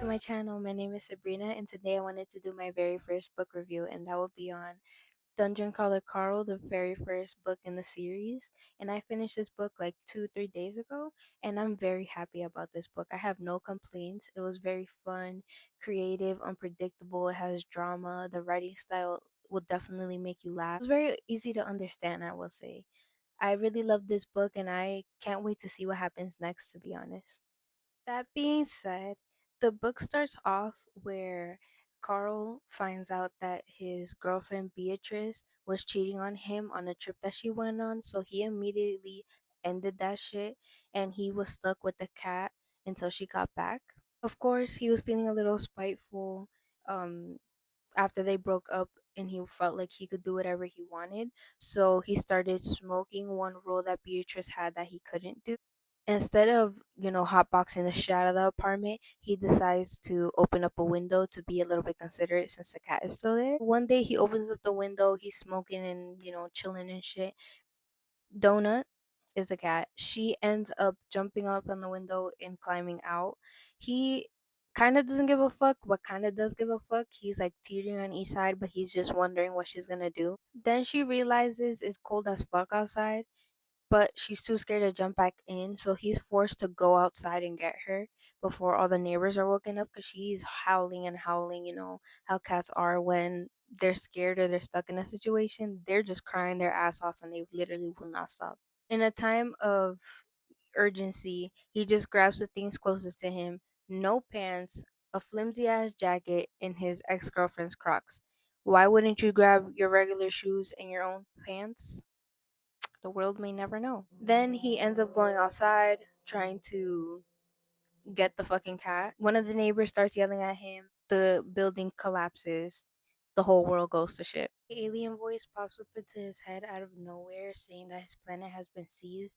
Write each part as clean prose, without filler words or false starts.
to my channel. My name is Sabrina, and today I wanted to do my very first book review, and that will be on Dungeon Crawler Carl, the very first book in the series. And I finished this book like 2-3 days ago, and I'm very happy about this book. I have no complaints. It was very fun, creative, unpredictable. It has drama. The writing style will definitely make you laugh. It was very easy to understand, I will say. I really love this book, and I can't wait to see what happens next, to be honest. That being said, the book starts off where Carl finds out that his girlfriend Beatrice was cheating on him on a trip that she went on, so he immediately ended that shit and he was stuck with the cat until she got back. Of course, he was feeling a little spiteful after they broke up and he felt like he could do whatever he wanted. So he started smoking one rule that Beatrice had that he couldn't do. Instead of, hotboxing the shit out of the apartment, he decides to open up a window to be a little bit considerate since the cat is still there. One day he opens up the window, he's smoking and, chilling and shit. Donut is a cat. She ends up jumping up on the window and climbing out. He kind of doesn't give a fuck, but kind of does give a fuck. He's like teetering on each side, but he's just wondering what she's gonna do. Then she realizes it's cold as fuck outside, but she's too scared to jump back in, so he's forced to go outside and get her before all the neighbors are woken up because she's howling and howling. You know how cats are when they're scared or they're stuck in a situation, they're just crying their ass off and they literally will not stop. In a time of urgency, he just grabs the things closest to him: no pants, a flimsy ass jacket, and his ex girlfriend's Crocs. Why wouldn't you grab your regular shoes and your own pants? The world may never know. Then he ends up going outside trying to get the fucking cat. One of the neighbors starts yelling at him. The building collapses. The whole world goes to shit. The alien voice pops up into his head out of nowhere saying that his planet has been seized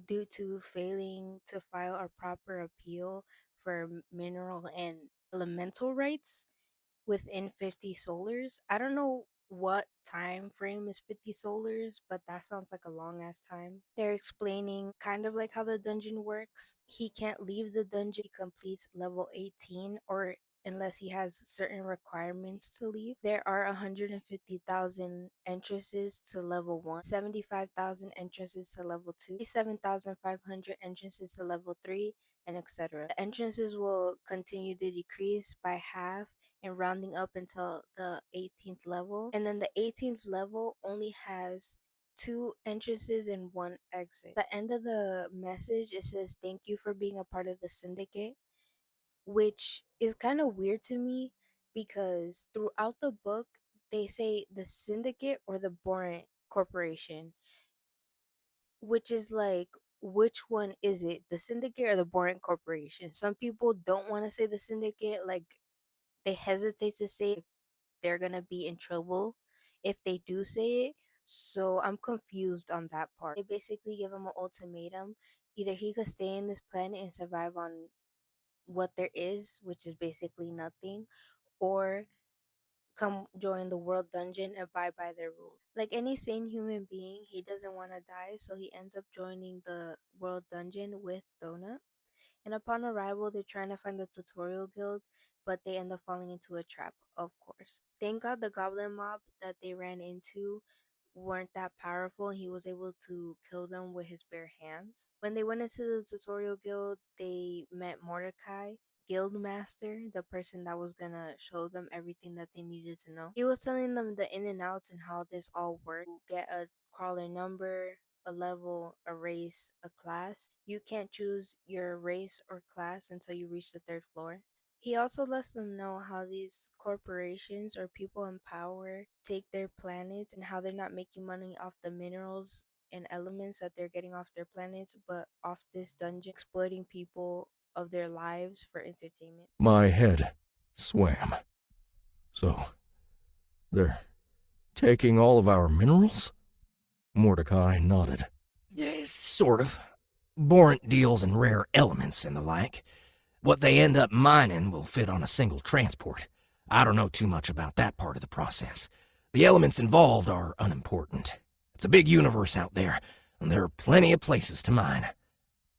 due to failing to file a proper appeal for mineral and elemental rights within 50 solars. I don't know what time frame is 50 solars, but that sounds like a long ass time. They're explaining kind of like how the dungeon works. He can't leave the dungeon he completes level 18 or unless he has certain requirements to leave. There are 150,000 entrances to level 1, 75,000 entrances to level 2, 7,500 entrances to level 3, and etc. The entrances will continue to decrease by half and rounding up until the 18th level. And then the 18th level only has two entrances and one exit. At the end of the message, it says, "Thank you for being a part of the syndicate," which is kind of weird to me because throughout the book, they say the syndicate or the Boran Corporation, which is like, which one is it, the syndicate or the Boran Corporation? Some people don't want to say the syndicate, like they hesitate to say if they're gonna be in trouble if they do say it. So I'm confused on that part. They basically give him an ultimatum. Either he could stay in this planet and survive on what there is, which is basically nothing, or come join the world dungeon and abide by their rules. Like any sane human being, he doesn't want to die, so he ends up joining the world dungeon with Donut. And upon arrival, they're trying to find the tutorial guild, but they end up falling into a trap, of course. Thank God the goblin mob that they ran into weren't that powerful. He was able to kill them with his bare hands. When they went into the tutorial guild, they met Mordecai, guild master, the person that was gonna show them everything that they needed to know. He was telling them the in and outs and how this all worked. Get a crawler number, a level, a race, a class. You can't choose your race or class until you reach the third floor. He also lets them know how these corporations or people in power take their planets and how they're not making money off the minerals and elements that they're getting off their planets, but off this dungeon, exploiting people of their lives for entertainment. My head swam. So, they're taking all of our minerals? Mordecai nodded. Sort of. Borant deals in rare elements and the like. What they end up mining will fit on a single transport. I don't know too much about that part of the process. The elements involved are unimportant. It's a big universe out there, and there are plenty of places to mine.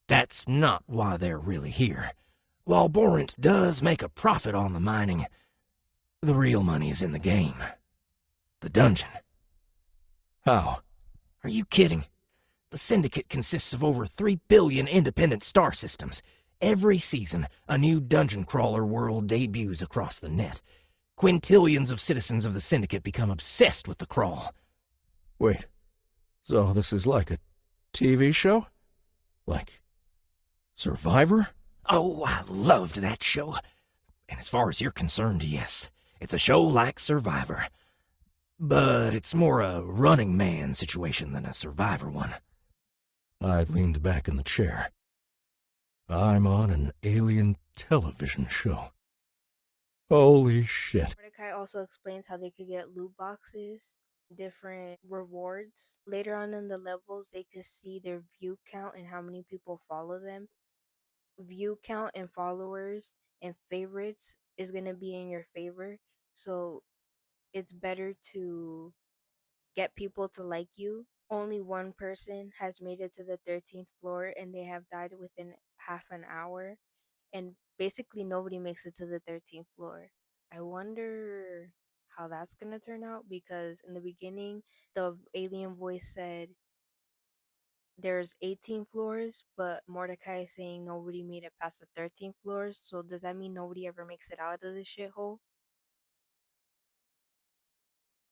That's not why they're really here. While Borant does make a profit on the mining, the real money is in the game. The dungeon. How? Are you kidding? The Syndicate consists of over 3 billion independent star systems. Every season, a new dungeon crawler world debuts across the net. Quintillions of citizens of the Syndicate become obsessed with the crawl. Wait, so this is like a TV show? Like Survivor? Oh, I loved that show. And as far as you're concerned, yes, it's a show like Survivor. But it's more a Running Man situation than a Survivor one. I leaned back in the chair. I'm on an alien television show. Holy shit. Mordecai also explains how they could get loot boxes, different rewards. Later on in the levels, they could see their view count and how many people follow them. View count and followers and favorites is going to be in your favor. So it's better to get people to like you. Only one person has made it to the 13th floor and they have died within half an hour. And basically, nobody makes it to the 13th floor. I wonder how that's going to turn out because in the beginning, the alien voice said there's 18 floors, but Mordecai is saying nobody made it past the 13th floors. So does that mean nobody ever makes it out of this shithole?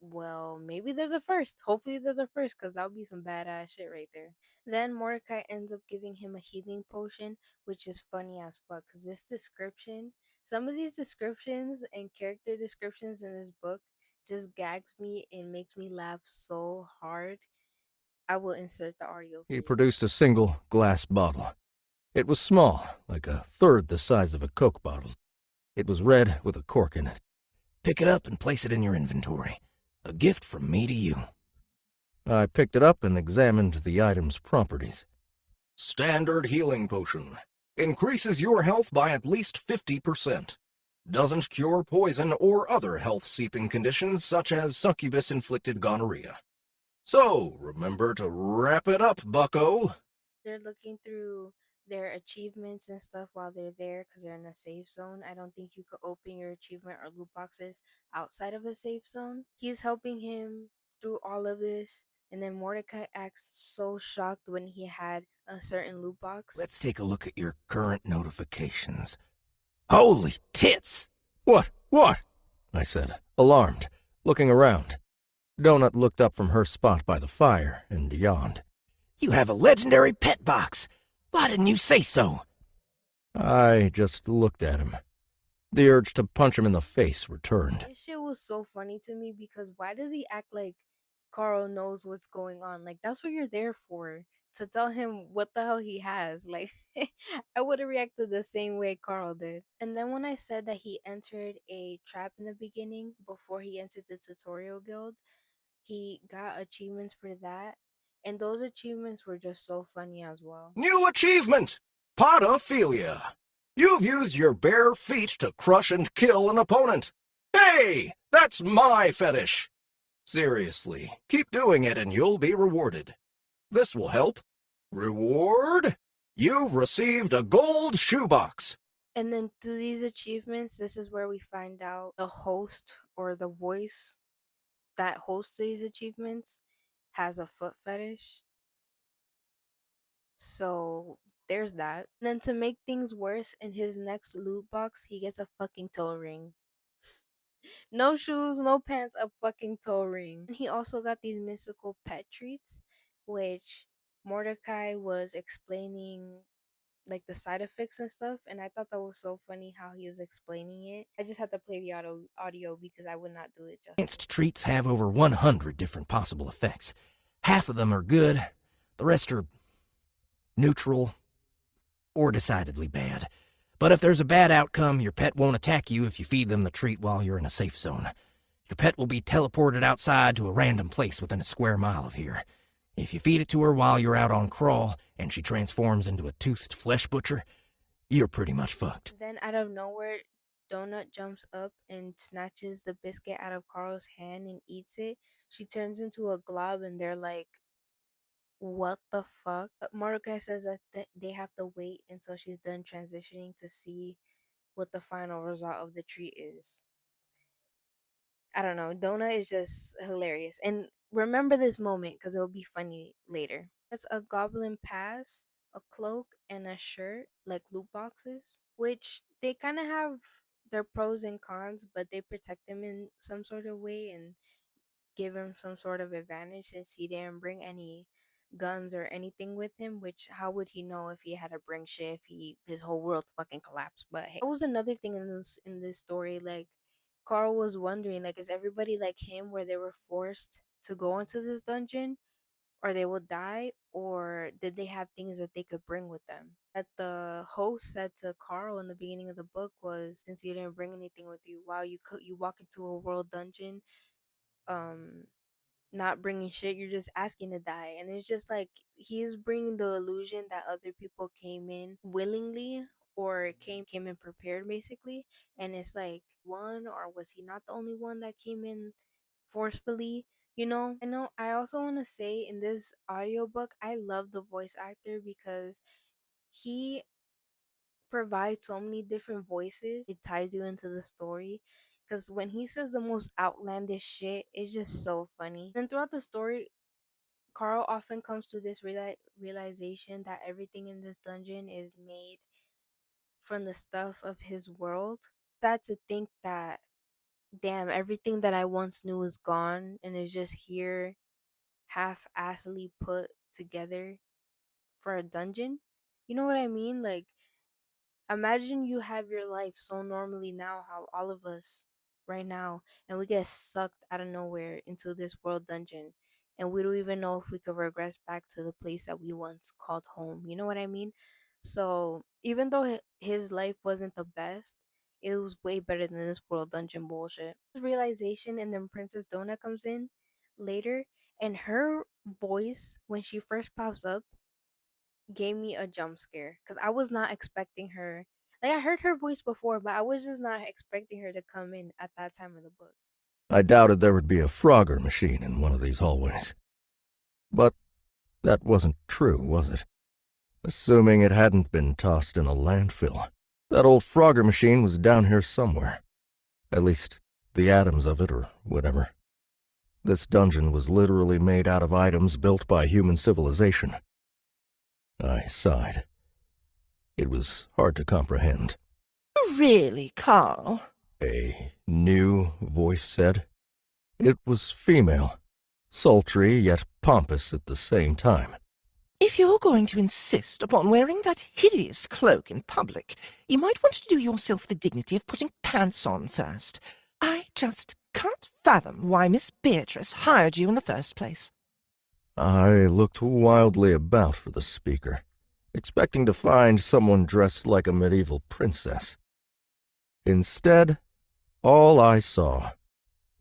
Well, maybe they're the first. Hopefully they're the first, because that would be some badass shit right there. Then Mordecai ends up giving him a healing potion, which is funny as fuck. Because this description, some of these descriptions and character descriptions in this book just gags me and makes me laugh so hard. I will insert the audio for He you. produced a single glass bottle. It was small, like a third the size of a Coke bottle. It was red with a cork in it. Pick it up and place it in your inventory. A gift from me to you. I picked it up and examined the item's properties. Standard healing potion. Increases your health by at least 50%. Doesn't cure poison or other health-seeping conditions such as succubus-inflicted gonorrhea. So, remember to wrap it up, bucko. They're looking through their achievements and stuff while they're there because they're in a safe zone. I don't think you could open your achievement or loot boxes outside of a safe zone. He's helping him through all of this, and then Mordecai acts so shocked when he had a certain loot box. Let's take a look at your current notifications. Holy tits! What? What? I said, alarmed, looking around. Donut looked up from her spot by the fire and yawned. You have a legendary pet box! Why didn't you say so? I just looked at him. The urge to punch him in the face returned. This shit was so funny to me because why does he act like Carl knows what's going on? Like, that's what you're there for, to tell him what the hell he has. Like, I would have reacted the same way Carl did. And then when I said that he entered a trap in the beginning before he entered the tutorial guild, he got achievements for that. And those achievements were just so funny as well. New achievement! Podophilia. You've used your bare feet to crush and kill an opponent. Hey, that's my fetish. Seriously, keep doing it and you'll be rewarded. This will help. Reward? You've received a gold shoebox. And then through these achievements, this is where we find out the host or the voice that hosts these achievements has a foot fetish. So there's that. And then to make things worse, in his next loot box, he gets a fucking toe ring. No shoes, no pants, a fucking toe ring. And he also got these mystical pet treats, which Mordecai was explaining like the side effects and stuff, and I thought that was so funny how he was explaining it. I just had to play the audio because I would not do it justice. Advanced treats have over 100 different possible effects. Half of them are good, the rest are neutral or decidedly bad. But if there's a bad outcome, your pet won't attack you if you feed them the treat while you're in a safe zone. Your pet will be teleported outside to a random place within a square mile of here. If you feed it to her while you're out on crawl and she transforms into a toothed flesh butcher, you're pretty much fucked. Then out of nowhere, Donut jumps up and snatches the biscuit out of Carl's hand and eats it. She turns into a glob, and they're like, what the fuck? Mordecai says that they have to wait until she's done transitioning to see what the final result of the tree is. I don't know. Donna is just hilarious. And remember this moment because it'll be funny later. It's a goblin pass, a cloak, and a shirt, like loot boxes, which they kind of have their pros and cons, but they protect him in some sort of way and give him some sort of advantage since he didn't bring any guns or anything with him, which how would he know if he had to bring shit if his whole world fucking collapsed. But hey, that was another thing in this story. Like Carl was wondering, like, is everybody like him where they were forced to go into this dungeon or they will die, or did they have things that they could bring with them? That the host said to Carl in the beginning of the book was, since you didn't bring anything with you, wow, you walk into a world dungeon, um not bringing shit, you're just asking to die. And it's just like he's bringing the illusion that other people came in willingly or came in prepared basically. And it's like one, or was he not the only one that came in forcefully? I know. I also want to say in this audiobook, I love the voice actor because he provides so many different voices. It ties you into the story. Because when he says the most outlandish shit, it's just so funny. And throughout the story, Carl often comes to this realization that everything in this dungeon is made from the stuff of his world. Sad to think that, damn, everything that I once knew is gone and is just here half-assedly put together for a dungeon. You know what I mean? Like, imagine you have your life so normally now, how all of us right now, and we get sucked out of nowhere into this world dungeon, and we don't even know if we could regress back to the place that we once called home. You know what I mean? So even though his life wasn't the best, it was way better than this world dungeon bullshit. Realization, and then Princess Donna comes in later, and her voice when she first pops up gave me a jump scare because I was not expecting her. Like I heard her voice before, but I was just not expecting her to come in at that time of the book. I doubted there would be a Frogger machine in one of these hallways. But that wasn't true, was it? Assuming it hadn't been tossed in a landfill. That old Frogger machine was down here somewhere. At least, the atoms of it, or whatever. This dungeon was literally made out of items built by human civilization. I sighed. It was hard to comprehend. Really, Carl? A new voice said. It was female, sultry yet pompous at the same time. If you're going to insist upon wearing that hideous cloak in public, you might want to do yourself the dignity of putting pants on first. I just can't fathom why Miss Beatrice hired you in the first place. I looked wildly about for the speaker, expecting to find someone dressed like a medieval princess. Instead, all I saw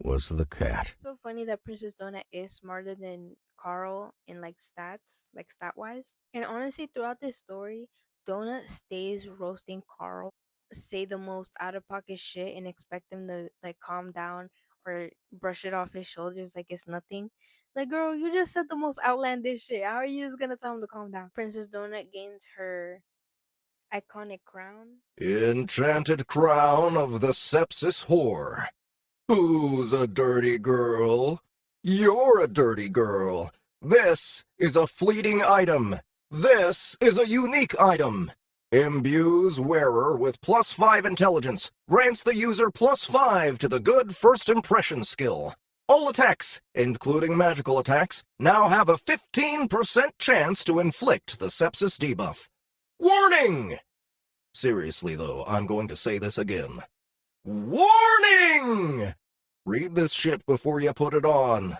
was the cat. It's so funny that Princess Donut is smarter than Carl in like stats, like stat wise. And honestly, throughout this story, Donut stays roasting Carl, say the most out of pocket shit, and expect him to like calm down or brush it off his shoulders like it's nothing. Like, girl, you just said the most outlandish shit. How are you just gonna tell him to calm down? Princess Donut gains her iconic crown. Enchanted crown of the sepsis whore. Who's a dirty girl? You're a dirty girl. This is a fleeting item. This is a unique item. Imbues wearer with +5 intelligence. Grants the user +5 to the good first impression skill. All attacks, including magical attacks, now have a 15% chance to inflict the sepsis debuff. Warning! Seriously, though, I'm going to say this again. Warning! Read this shit before you put it on.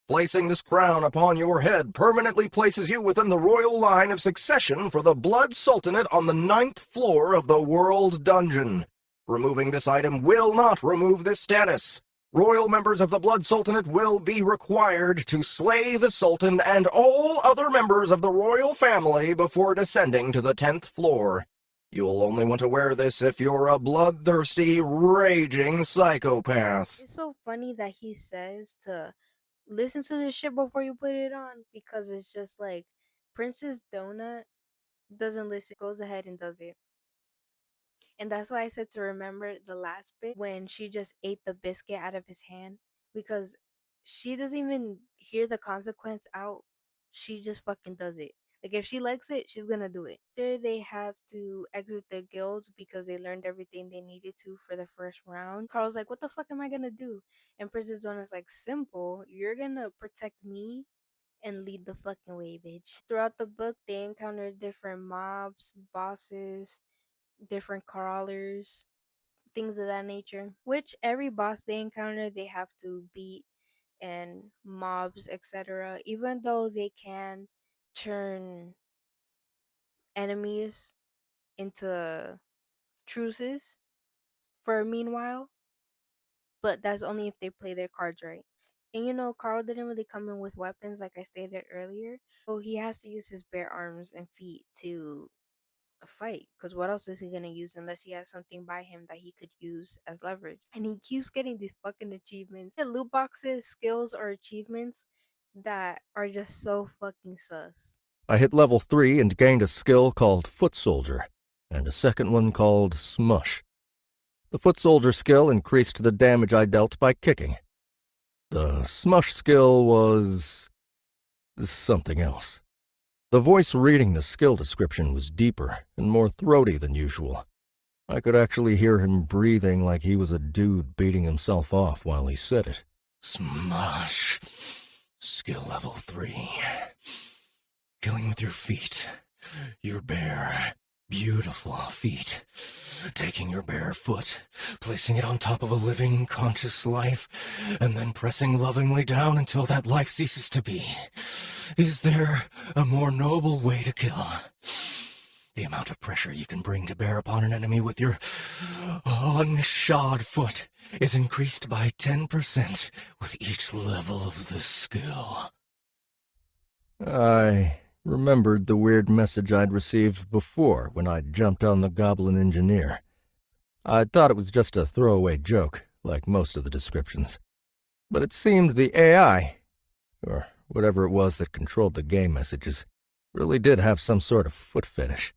Placing this crown upon your head permanently places you within the royal line of succession for the Blood Sultanate on the 9th floor of the World Dungeon. Removing this item will not remove this status. Royal members of the Blood Sultanate will be required to slay the Sultan and all other members of the royal family before descending to the 10th floor. You'll only want to wear this if you're a bloodthirsty, raging psychopath. It's so funny that he says to listen to this shit before you put it on, because it's just like Princess Donut doesn't listen, goes ahead and does it. And that's why I said to remember the last bit when she just ate the biscuit out of his hand, because she doesn't even hear the consequence out. She just fucking does it. Like if she likes it, she's gonna do it. After they have to exit the guild because they learned everything they needed to for the first round, Carl's like, "What the fuck am I gonna do?" And Princess Donna's like, "Simple. You're gonna protect me and lead the fucking way, bitch." Throughout the book, they encounter different mobs, bosses, different crawlers, things of that nature. Which every boss they encounter, they have to beat, and mobs, etc. Even though they can turn enemies into truces for a meanwhile, but that's only if they play their cards right. And Carl didn't really come in with weapons like I stated earlier. So he has to use his bare arms and feet to fight, because what else is he gonna use unless he has something by him that he could use as leverage? And he keeps getting these fucking achievements, loot boxes, skills, or achievements that are just so fucking sus. I hit level 3 and gained a skill called Foot Soldier, and a second one called Smush. The Foot Soldier skill increased the damage I dealt by kicking. The Smush skill was something else. The voice reading the skill description was deeper and more throaty than usual. I could actually hear him breathing like he was a dude beating himself off while he said it. Smush. Skill level 3. Killing with your feet. Your bare, beautiful feet. Taking your bare foot, placing it on top of a living, conscious life, and then pressing lovingly down until that life ceases to be. Is there a more noble way to kill? The amount of pressure you can bring to bear upon an enemy with your unshod foot is increased by 10% with each level of the skill. I remembered the weird message I'd received before when I'd jumped on the Goblin Engineer. I thought it was just a throwaway joke, like most of the descriptions. But it seemed the AI, or whatever it was that controlled the game messages, really did have some sort of foot fetish.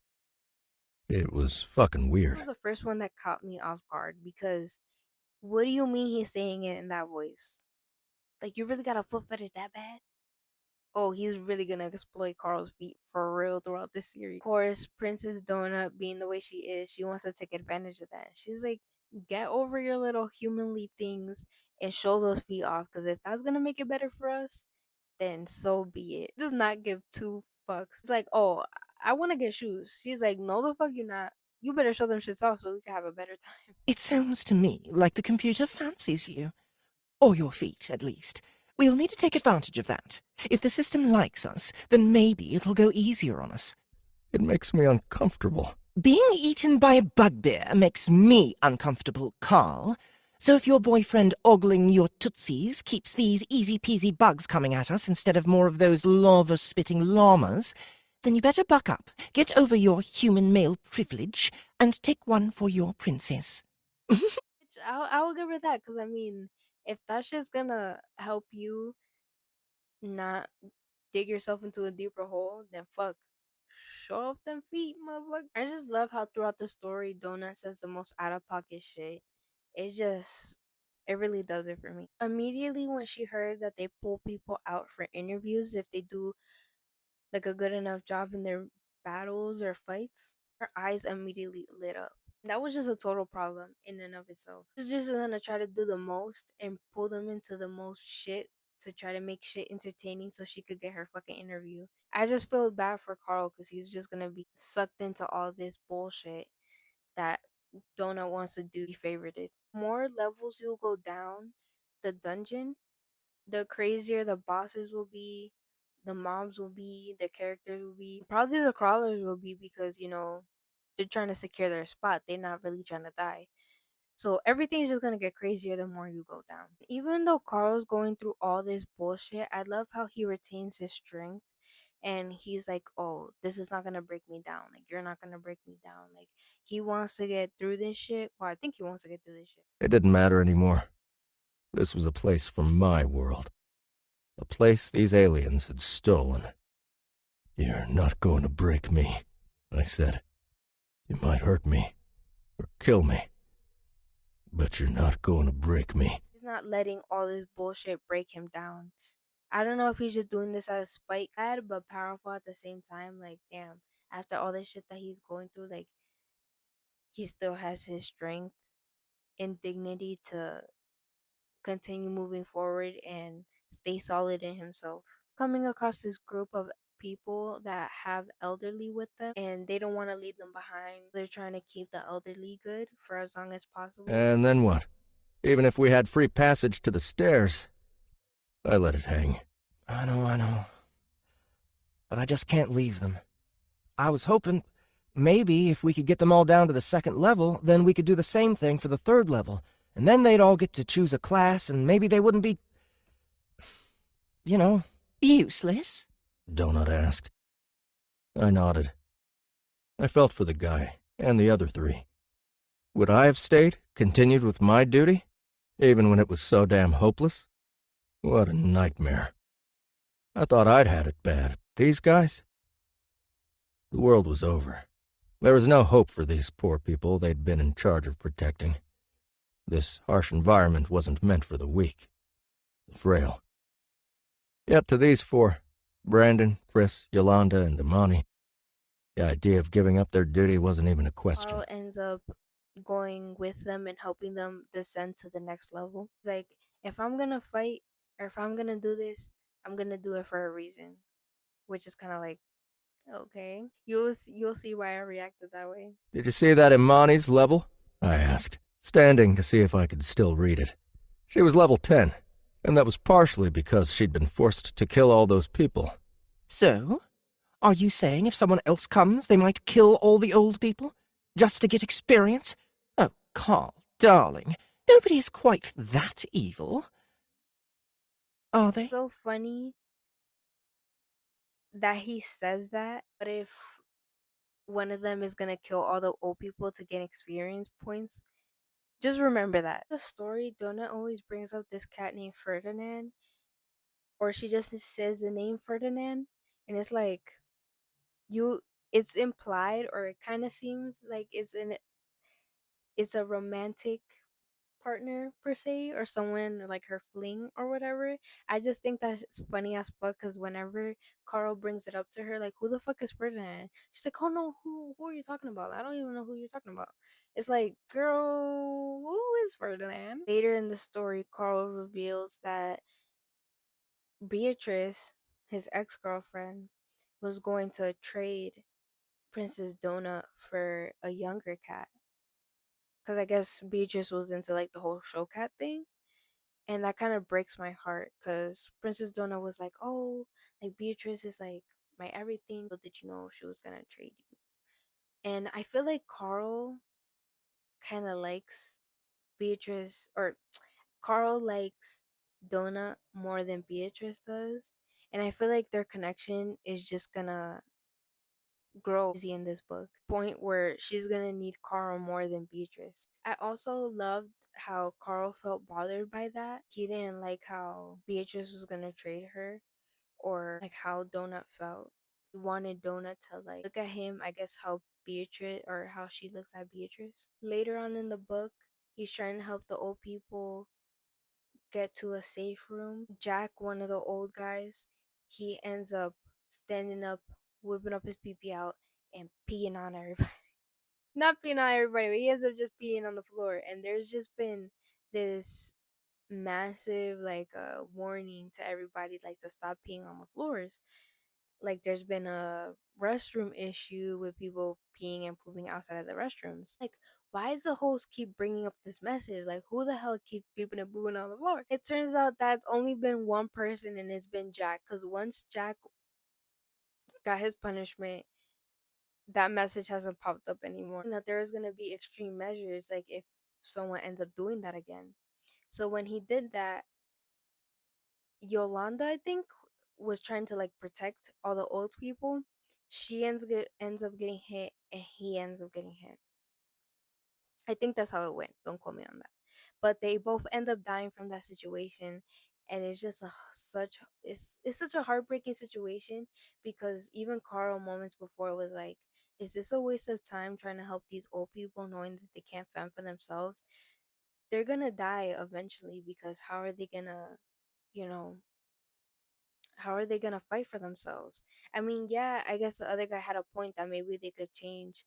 It was fucking This weird. was the first one that caught me off guard, because what do you mean he's saying it in that voice? Like, you really got a foot fetish that bad? Oh, he's really gonna exploit Carl's feet for real throughout this series. Of course, Princess Donut, being the way she is, she wants to take advantage of that. She's like, get over your little humanly things and show those feet off. Because if that's gonna make it better for us, then so be it. Does not give two fucks. It's like, oh, I want to get shoes. She's like, no, the fuck you not. You better show them shits off so we can have a better time. It sounds to me like the computer fancies you. Or your feet, at least. We'll need to take advantage of that. If the system likes us, then maybe it'll go easier on us. It makes me uncomfortable. Being eaten by a bugbear makes me uncomfortable, Carl. So if your boyfriend ogling your tootsies keeps these easy-peasy bugs coming at us instead of more of those lava-spitting llamas, then you better buck up, get over your human male privilege, and take one for your princess. I will give her that, because I mean, if that shit's gonna help you not dig yourself into a deeper hole, then fuck. Show off them feet, motherfucker. I just love how throughout the story, Donut says the most out of pocket shit. It's just, it really does it for me. Immediately when she heard that they pull people out for interviews if they do like a good enough job in their battles or fights, her eyes immediately lit up. That was just a total problem in and of itself. She's just gonna try to do the most and pull them into the most shit to try to make shit entertaining so she could get her fucking interview. I just feel bad for Carl because he's just gonna be sucked into all this bullshit that Donut wants to do. Be favorited. More levels you go down the dungeon, the crazier the bosses will be, the mobs will be, the characters will be. Probably the crawlers will be, because they're trying to secure their spot. They're not really trying to die. So everything's just gonna get crazier the more you go down. Even though Carl's going through all this bullshit, I love how he retains his strength, and he's like, "Oh, this is not gonna break me down. Like, you're not gonna break me down." Like, he wants to get through this shit. Well, I think he wants to get through this shit. It didn't matter anymore. This was a place for my world. a place these aliens had stolen. "You're not going to break me," I said. "You might hurt me or kill me, but you're not going to break me." And then what? Even if we had free passage to the stairs, I let it hang. I know. But I just can't leave them. I was hoping maybe if we could get them all down to the second level, then we could do the same thing for the third level. And then they'd all get to choose a class, and maybe they wouldn't be, you know, useless. Donut asked. I nodded. I felt for the guy and the other three. Would I have stayed, continued with my duty, even when it was so damn hopeless? What a nightmare. I thought I'd had it bad. These guys? The world was over. There was no hope for these poor people they'd been in charge of protecting. This harsh environment wasn't meant for the weak, the frail. Yet to these four, Brandon, Chris, Yolanda, and Imani, the idea of giving up their duty wasn't even a question. Did you see that Imani's level? I asked, standing to see if I could still read it. She was level 10, and that was partially because she'd been forced to kill all those people. So, are you saying if someone else comes, they might kill all the old people? Just to get experience? Oh, Carl, darling, nobody is quite that evil. Are they? and it's just it's such a heartbreaking situation because even Carl moments before was like, is this a waste of time trying to help these old people knowing that they can't fend for themselves? They're gonna die eventually because how are they gonna, you know, how are they gonna fight for themselves? I mean, yeah, I guess the other guy had a point that maybe they could change,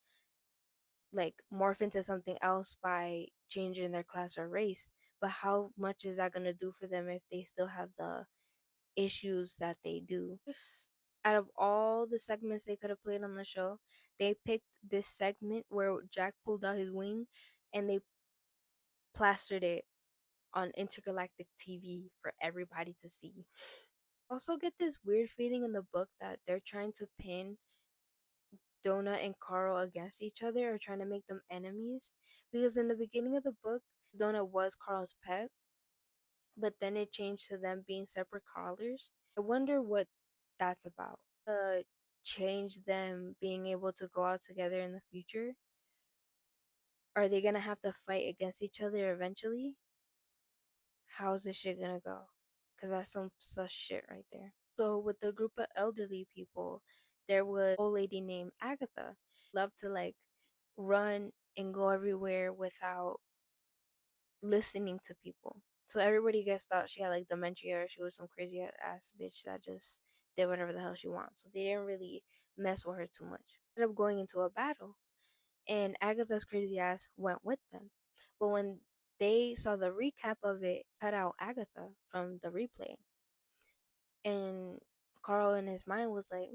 like morph into something else by changing their class or race. But how much is that gonna do for them if they still have the issues that they do? Out of all the segments they could have played on the show, they picked this segment where Jack pulled out his wing and they plastered it on intergalactic TV for everybody to see. Also get this weird feeling in the book that they're trying to pin Donut and Carl against each other or trying to make them enemies. Because in the beginning of the book, Donut was Carl's pet, but then it changed to them being separate Carlers. I wonder what that's about. Change them being able to go out together in the future? Are they gonna have to fight against each other eventually? How's this shit gonna go? Because that's some sus shit right there. So with the group of elderly people, there was an old lady named Agatha. Loved to like run and go everywhere without listening to people. So everybody gets thought she had like dementia or she was some crazy ass bitch that just did whatever the hell she wants. So they didn't really mess with her too much. Ended up going into a battle and Agatha's crazy ass went with them. But when they saw the recap of it, cut out Agatha from the replay. And Carl in his mind was like,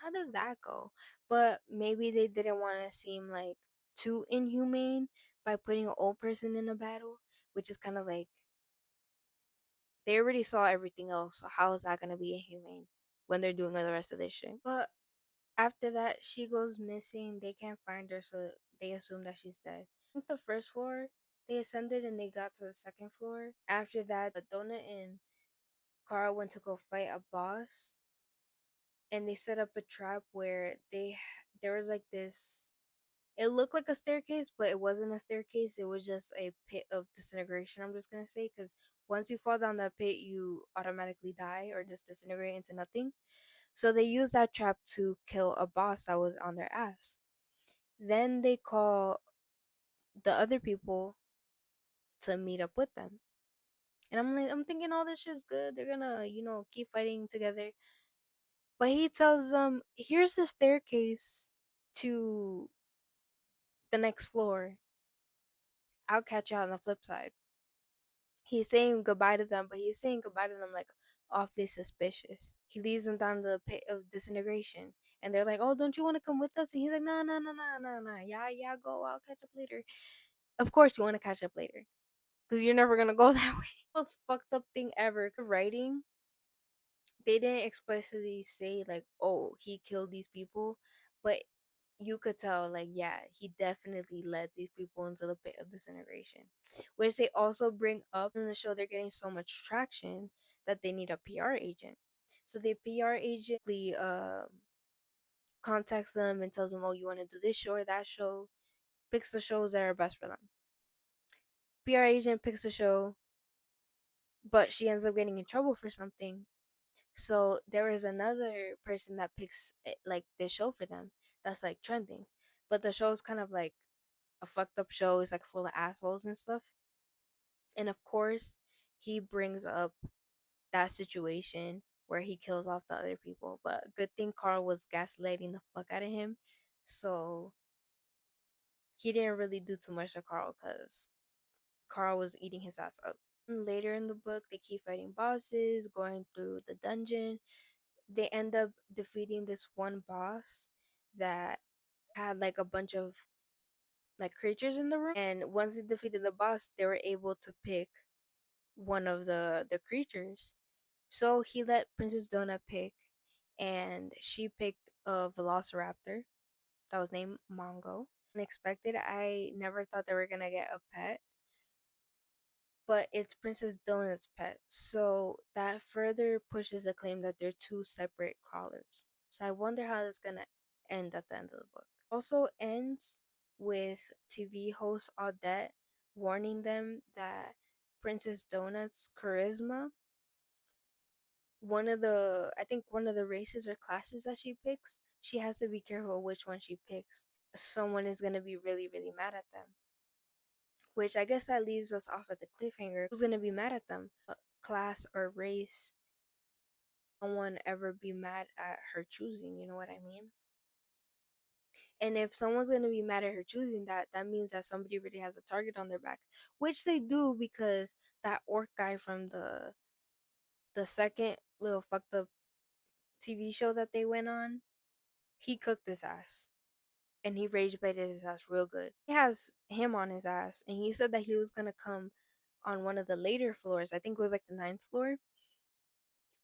how did that go? But maybe they didn't want to seem like too inhumane by putting an old person in a battle, which is kind of like they already saw everything else. So how is that going to be inhumane when they're doing the rest of this shit? But after that, she goes missing. They can't find her, so they assume that she's dead. I think the first floor, they ascended and they got to the second floor. After that, Donut and Carl went to go fight a boss and they set up a trap where there was like this, it looked like a staircase but it wasn't a staircase, it was just a pit of disintegration, I'm just gonna say, because once you fall down that pit you automatically die or just disintegrate into nothing. So they used that trap to kill a boss that was on their ass. Then they call the other people to meet up with them, and I'm thinking all this shit's good, they're gonna keep fighting together. But he tells them, here's the staircase to the next floor. I'll catch you on the flip side. He's saying goodbye to them, but he's saying goodbye to them like awfully suspicious. He leads them down the pit of disintegration. And they're like, oh, don't you want to come with us? And he's like, nah, nah, nah, nah, nah, nah. Yeah, yeah, go. I'll catch up later. Of course you want to catch up later. Because you're never going to go that way. Most fucked up thing ever. The writing, they didn't explicitly say like, oh, he killed these people. But you could tell like, yeah, he definitely led these people into the pit of disintegration, which they also bring up in the show. They're getting so much traction that they need a PR agent. So the PR agent contacts them and tells them, oh, you want to do this show or that show, picks the shows that are best for them. PR agent picks a show, but she ends up getting in trouble for something. So there is another person that picks like this show for them that's like trending, but the show's kind of like a fucked up show. It's like full of assholes and stuff. And of course, he brings up that situation where he kills off the other people. But good thing Carl was gaslighting the fuck out of him. So he didn't really do too much to Carl because Carl was eating his ass up. And later in the book, they keep fighting bosses, going through the dungeon. They end up defeating this one boss that had like a bunch of like creatures in the room. And once they defeated the boss, they were able to pick one of the creatures. So he let Princess Donut pick, and she picked a velociraptor that was named Mongo. Unexpected. I never thought they were gonna get a pet, but it's Princess Donut's pet. So that further pushes the claim that they're two separate crawlers. So I wonder how that's gonna end at the end of the book. Also ends with TV host Audette warning them that Princess Donut's charisma I think one of the races or classes that she picks, she has to be careful which one she picks. Someone is gonna be really, really mad at them. Which I guess that leaves us off at the cliffhanger. Who's gonna be mad at them? Class or race? No one ever be mad at her choosing, you know what I mean? And if someone's gonna be mad at her choosing that, that means that somebody really has a target on their back. Which they do because that orc guy from the second little fucked up TV show that they went on, he cooked his ass. And he rage baited his ass real good. He has him on his ass, and he said that he was gonna come on one of the later floors. I think it was like the ninth floor.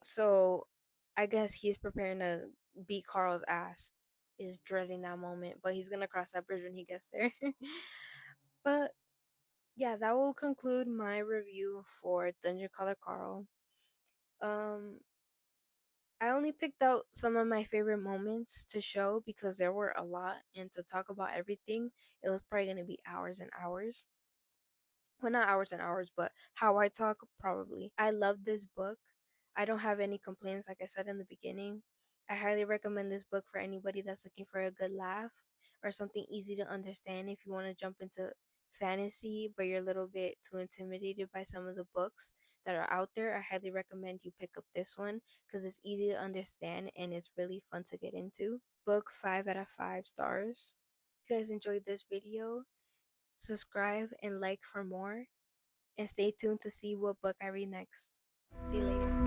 So I guess he's preparing to beat Carl's ass. Is dreading that moment, but he's gonna cross that bridge when he gets there. But yeah, that will conclude my review for Dungeon Crawler Carl. Um, I only picked out some of my favorite moments to show because there were a lot, and to talk about everything, it was probably gonna be hours and hours. Well, not hours and hours, but how I talk, probably. I love this book. I don't have any complaints, like I said in the beginning. I highly recommend this book for anybody that's looking for a good laugh or something easy to understand if you want to jump into fantasy, but you're a little bit too intimidated by some of the books that are out there. I highly recommend you pick up this one because it's easy to understand and it's really fun to get into. Book 5 out of 5 stars. If you guys enjoyed this video, subscribe and like for more, and stay tuned to see what book I read next. See you later.